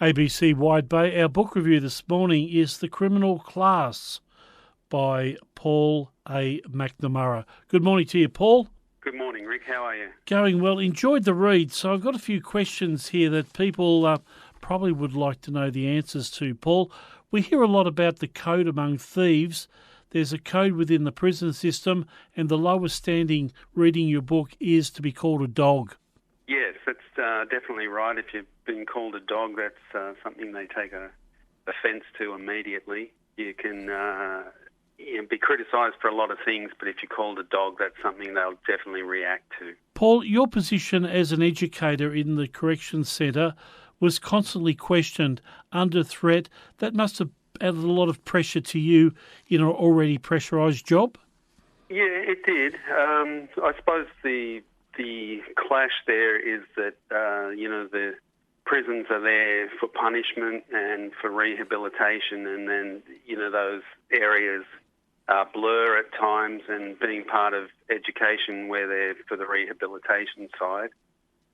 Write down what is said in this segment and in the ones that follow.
ABC Wide Bay. Our book review this morning is The Criminal Class by Paul A. McNamara. Good morning to you, Paul. Good morning, Rick. How are you? Going well. Enjoyed the read. So I've got a few questions here that people probably would like to know the answers to. Paul, we hear a lot about the code among thieves. There's a code within the prison system, and the lowest standing reading your book is to be called a dog. Yes, that's definitely right. If you've been called a dog, that's something they take offence to immediately. You can be criticised for a lot of things, but if you're called a dog, that's something they'll definitely react to. Paul, your position as an educator in the corrections centre was constantly questioned, under threat. That must have added a lot of pressure to you in an already pressurised job? Yeah, it did. I suppose the clash there is that, the prisons are there for punishment and for rehabilitation, and then, those areas blur at times, and being part of education where they're for the rehabilitation side,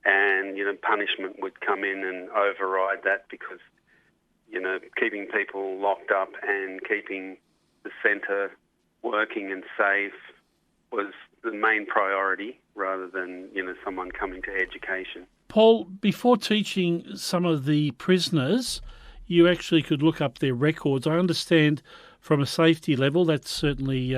and, punishment would come in and override that because, keeping people locked up and keeping the centre working and safe was the main priority rather than, someone coming to education. Paul, before teaching some of the prisoners, you actually could look up their records. I understand from a safety level that's certainly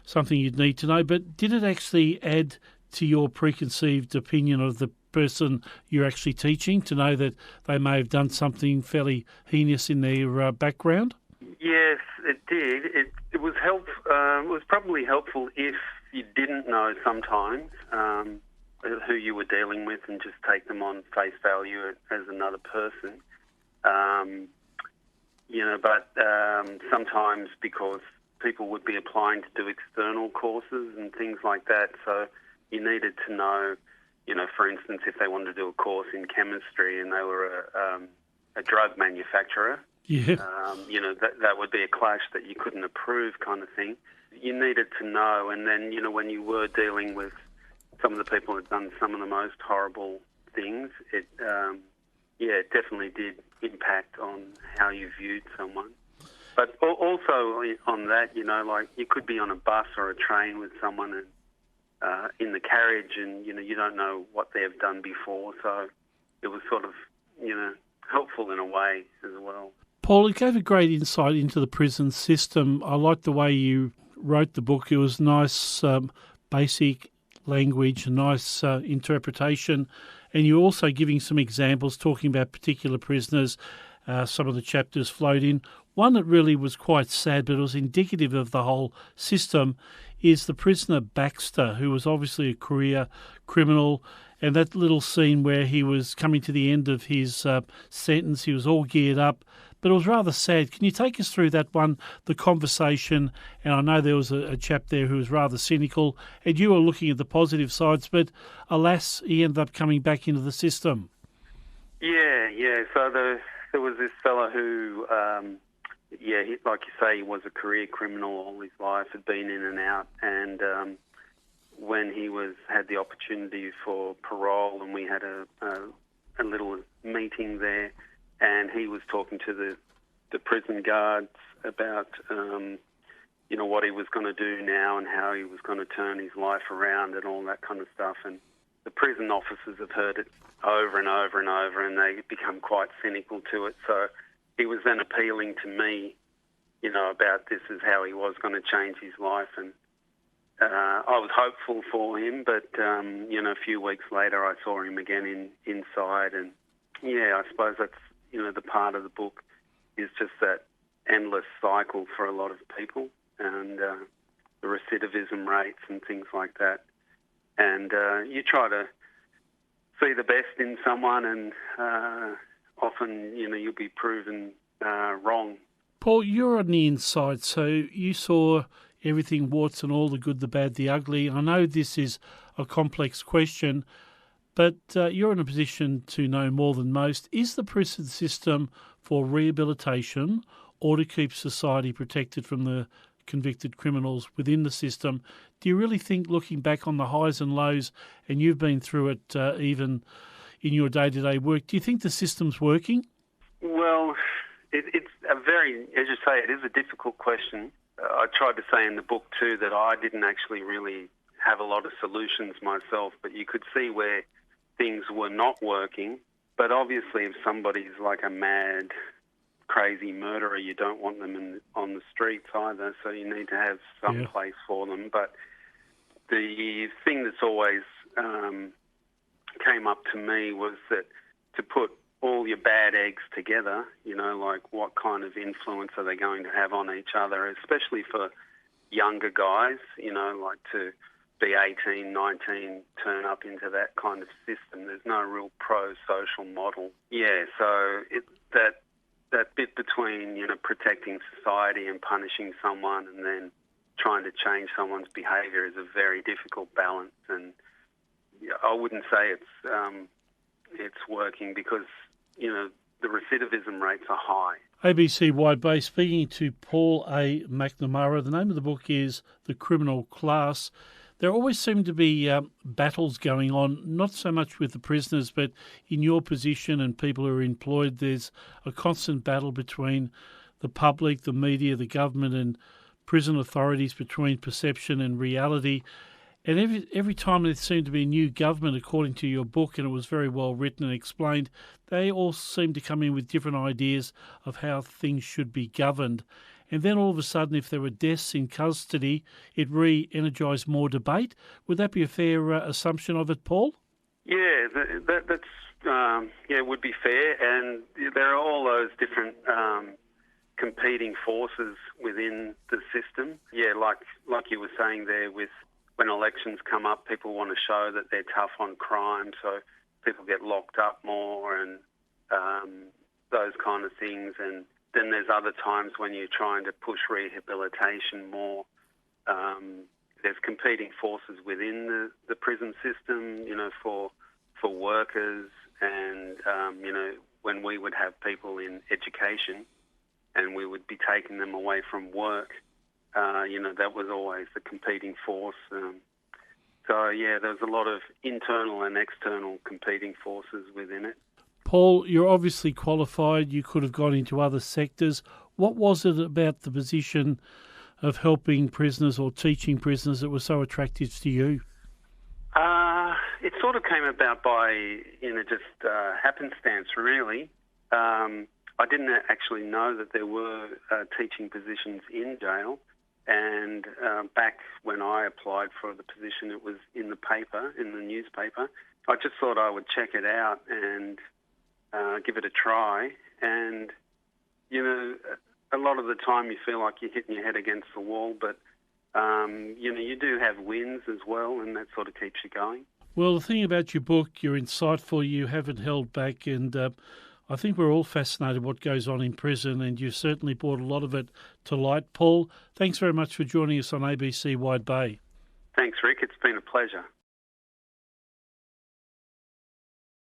something you'd need to know, but did it actually add to your preconceived opinion of the person you're actually teaching to know that they may have done something fairly heinous in their background? Yes, it did. It was it was probably helpful if you didn't know sometimes who you were dealing with and just take them on face value as another person. But sometimes because people would be applying to do external courses and things like that, so you needed to know, for instance, if they wanted to do a course in chemistry and they were a drug manufacturer, yeah. That would be a clash that you couldn't approve, kind of thing. You needed to know, and then, when you were dealing with some of the people who had done some of the most horrible things, it definitely did impact on how you viewed someone. But also on that, you could be on a bus or a train with someone and in the carriage, and, you don't know what they've done before, so it was sort of, helpful in a way as well. Paul, it gave a great insight into the prison system. I liked the way you wrote the book. It was nice, basic language, nice interpretation, and you're also giving some examples, talking about particular prisoners. Some of the chapters flowed in. One that really was quite sad, but it was indicative of the whole system, is the prisoner Baxter, who was obviously a career criminal, and that little scene where he was coming to the end of his sentence, he was all geared up, but it was rather sad. Can you take us through that one, the conversation? And I know there was a chap there who was rather cynical, and you were looking at the positive sides, but alas, he ended up coming back into the system. Yeah. So there was this fella who, like you say, he was a career criminal all his life, had been in and out, and when he had the opportunity for parole, and we had a little meeting there, and he was talking to the prison guards about, what he was going to do now and how he was going to turn his life around and all that kind of stuff. And the prison officers have heard it over and over and over, and they become quite cynical to it. So he was then appealing to me, about this is how he was going to change his life. And I was hopeful for him, but, a few weeks later I saw him again inside. And, I suppose that's, the part of the book is just that endless cycle for a lot of people, and the recidivism rates and things like that. And you try to see the best in someone, and often, you'll be proven wrong. Paul, you're on the inside, so you saw everything, warts and all, the good, the bad, the ugly. I know this is a complex question, but you're in a position to know more than most. Is the prison system for rehabilitation or to keep society protected from the convicted criminals within the system? Do you really think, looking back on the highs and lows, and you've been through it even in your day-to-day work, do you think the system's working? Well, it's a very, as you say, it is a difficult question. I tried to say in the book too that I didn't actually really have a lot of solutions myself, but you could see where things were not working. But obviously, if somebody's like a mad, crazy murderer, you don't want them on the streets either, so you need to have some place for them. But the thing that's always came up to me was that to put all your bad eggs together, like what kind of influence are they going to have on each other, especially for younger guys, like to be 18, 19, turn up into that kind of system. There's no real pro-social model. Yeah, so that bit between, protecting society and punishing someone and then trying to change someone's behaviour is a very difficult balance. And I wouldn't say it's working because, the recidivism rates are high. ABC Wide Bay speaking to Paul A. McNamara. The name of the book is The Criminal Class. There always seem to be battles going on, not so much with the prisoners, but in your position and people who are employed, there's a constant battle between the public, the media, the government and prison authorities, between perception and reality. And every time there seemed to be a new government, according to your book, and it was very well written and explained, they all seem to come in with different ideas of how things should be governed. And then all of a sudden, if there were deaths in custody, it re-energised more debate. Would that be a fair assumption of it, Paul? Yeah, that's would be fair. And there are all those different competing forces within the system. Yeah, like you were saying there, with when elections come up, people want to show that they're tough on crime, so people get locked up more and those kind of things. And then there's other times when you're trying to push rehabilitation more. There's competing forces within the prison system, for workers, and when we would have people in education and we would be taking them away from work, that was always the competing force. There's a lot of internal and external competing forces within it. Paul, you're obviously qualified. You could have gone into other sectors. What was it about the position of helping prisoners or teaching prisoners that was so attractive to you? It sort of came about by, just happenstance, really. I didn't actually know that there were teaching positions in jail. And back when I applied for the position, it was in the paper, in the newspaper. I just thought I would check it out and give it a try. And, a lot of the time you feel like you're hitting your head against the wall, but, you do have wins as well, and that sort of keeps you going. Well, the thing about your book, you're insightful, you haven't held back, and I think we're all fascinated what goes on in prison, and you certainly brought a lot of it to light. Paul, thanks very much for joining us on ABC Wide Bay. Thanks, Rick. It's been a pleasure.